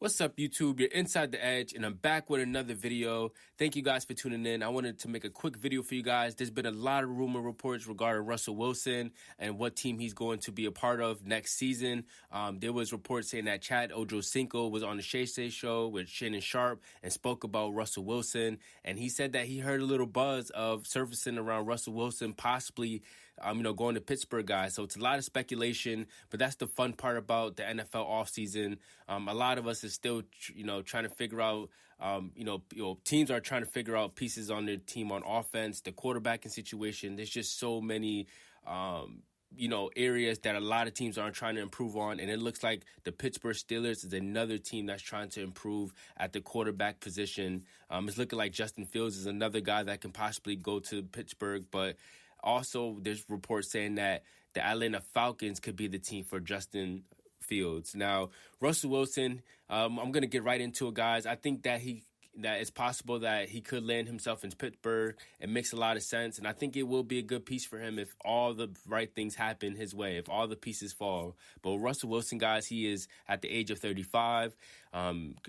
What's up, YouTube? You're Inside the Edge, and I'm back with another video. Thank you guys for tuning in. I wanted to make a quick video for you guys. There's been a lot of rumor reports regarding Russell Wilson and what team he's going to be a part of next season. There was reports saying that Chad Ochocinco was on the Shay Shay show with Shannon Sharp and spoke about Russell Wilson, and he said that he heard a little buzz of surfacing around Russell Wilson possibly, going to Pittsburgh, guys. So it's a lot of speculation, but that's the fun part about the NFL offseason. A lot of us is still, trying to figure out, teams are trying to figure out pieces on their team on offense, the quarterbacking situation. There's just so many, areas that a lot of teams aren't trying to improve on. And it looks like the Pittsburgh Steelers is another team that's trying to improve at the quarterback position. It's looking like Justin Fields is another guy that can possibly go to Pittsburgh, but also there's reports saying that the Atlanta Falcons could be the team for Justin Fields. Now, Russell Wilson, I'm going to get right into it, guys. I think that it's possible that he could land himself in Pittsburgh. It makes a lot of sense, and I think it will be a good piece for him if all the right things happen his way, if all the pieces fall. But with Russell Wilson, guys, he is at the age of 35.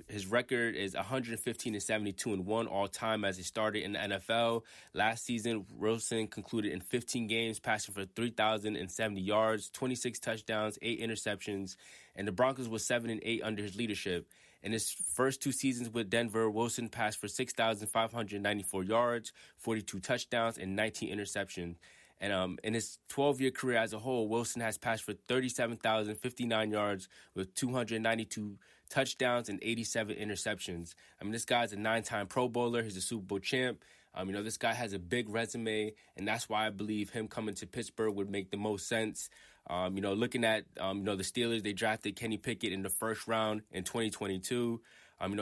His record is 115-72-1 all time as he started in the NFL. Last season, Wilson concluded in 15 games, passing for 3,070 yards, 26 touchdowns, 8 interceptions, and the Broncos were 7-8 under his leadership. In his first 2 seasons with Denver, Wilson passed for 6,594 yards, 42 touchdowns, and 19 interceptions. And in his 12-year career as a whole, Wilson has passed for 37,059 yards with 292 touchdowns and 87 interceptions. This guy's a 9-time Pro Bowler. He's a Super Bowl champ. This guy has a big resume, and that's why I believe him coming to Pittsburgh would make the most sense. Looking at, the Steelers, they drafted Kenny Pickett in the first round in 2022.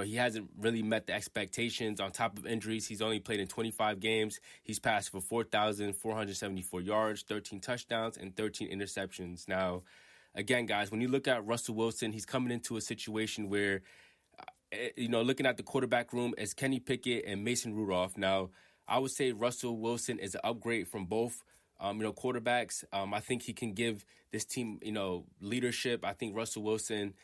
He hasn't really met the expectations. On top of injuries, he's only played in 25 games. He's passed for 4,474 yards, 13 touchdowns, and 13 interceptions. Now, again, guys, when you look at Russell Wilson, he's coming into a situation where, looking at the quarterback room as Kenny Pickett and Mason Rudolph. Now, I would say Russell Wilson is an upgrade from both quarterbacks. I think he can give this team, leadership. I think Russell Wilson,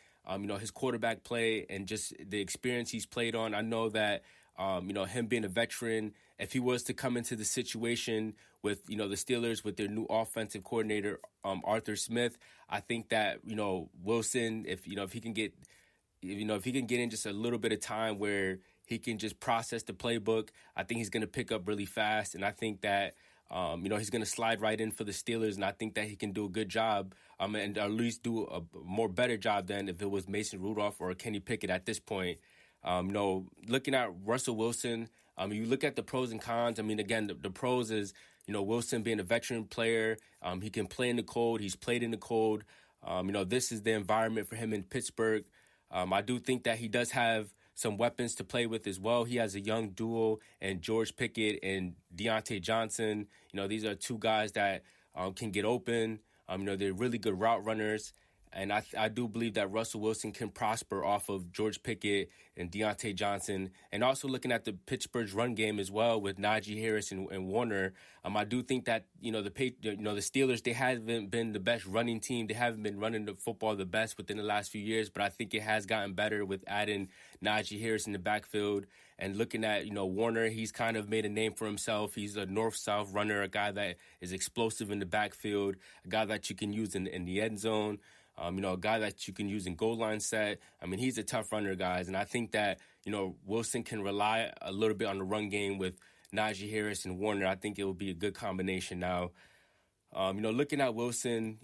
his quarterback play and just the experience he's played on. I know that, him being a veteran, if he was to come into the situation with, the Steelers with their new offensive coordinator, Arthur Smith, I think that, Wilson, if he can get, if he can get in just a little bit of time where he can just process the playbook, I think he's going to pick up really fast. And I think that, he's going to slide right in for the Steelers, and I think that he can do a good job, and at least do a more better job than if it was Mason Rudolph or Kenny Pickett at this point. Looking at Russell Wilson, you look at the pros and cons. Again, the pros is, Wilson being a veteran player. He can play in the cold. He's played in the cold. This is the environment for him in Pittsburgh. I do think that he does have some weapons to play with as well. He has a young duo and George Pickett and Deontay Johnson. These are two guys that can get open. They're really good route runners. And I do believe that Russell Wilson can prosper off of George Pickett and Deontay Johnson. And also looking at the Pittsburgh's run game as well with Najee Harris and Warner, I do think that, the Steelers, they haven't been the best running team. They haven't been running the football the best within the last few years, but I think it has gotten better with adding Najee Harris in the backfield. And looking at, Warner, he's kind of made a name for himself. He's a north-south runner, a guy that is explosive in the backfield, a guy that you can use in the end zone. A guy that you can use in goal line set. He's a tough runner, guys. And I think that, Wilson can rely a little bit on the run game with Najee Harris and Warner. I think it will be a good combination. Now, looking at Wilson,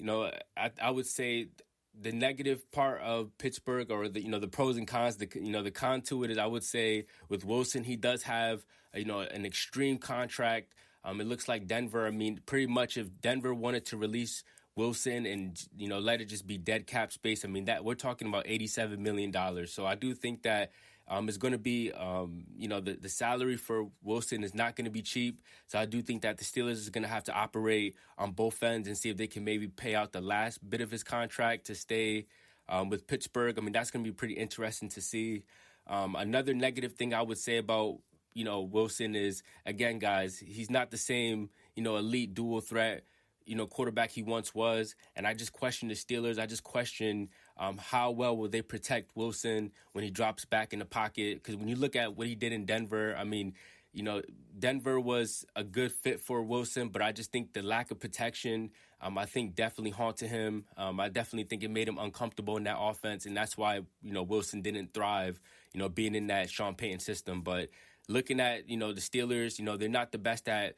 I would say the negative part of Pittsburgh, or the pros and cons, the con to it is, I would say with Wilson, he does have, an extreme contract. It looks like Denver, pretty much if Denver wanted to release Wilson and, let it just be dead cap space, that we're talking about $87 million. So I do think that it's going to be, the salary for Wilson is not going to be cheap. So I do think that the Steelers is going to have to operate on both ends and see if they can maybe pay out the last bit of his contract to stay with Pittsburgh. That's going to be pretty interesting to see. Another negative thing I would say about, Wilson is, again, guys, he's not the same, elite dual threat quarterback he once was. And I just question the Steelers. I just question, How well will they protect Wilson when he drops back in the pocket? Because when you look at what he did in Denver, I mean, Denver was a good fit for Wilson, but I just think the lack of protection, I think definitely haunted him. I definitely think it made him uncomfortable in that offense, and that's why, Wilson didn't thrive, being in that Sean Payton system. But looking at, the Steelers, they're not the best at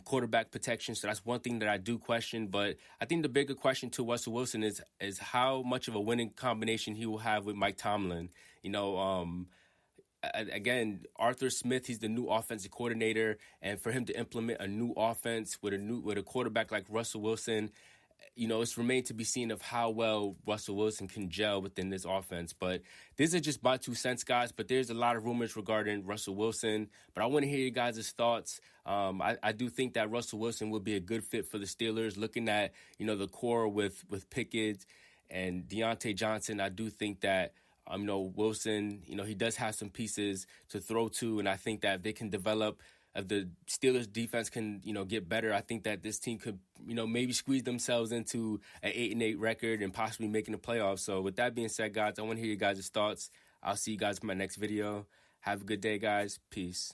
quarterback protection, so that's one thing that I do question. But I think the bigger question to Russell Wilson is how much of a winning combination he will have with Mike Tomlin. Again, Arthur Smith, he's the new offensive coordinator, and for him to implement a new offense with a quarterback like Russell Wilson, it's remained to be seen of how well Russell Wilson can gel within this offense. But these are just my 2 cents, guys. But there's a lot of rumors regarding Russell Wilson. But I want to hear you guys' thoughts. I do think that Russell Wilson would be a good fit for the Steelers. Looking at, the core with Pickett and Deontay Johnson, I do think that Wilson, he does have some pieces to throw to, and I think that they can develop. If the Steelers defense can, get better, I think that this team could, maybe squeeze themselves into an 8-8 record and possibly making the playoffs. So with that being said, guys, I want to hear you guys' thoughts. I'll see you guys in my next video. Have a good day, guys. Peace.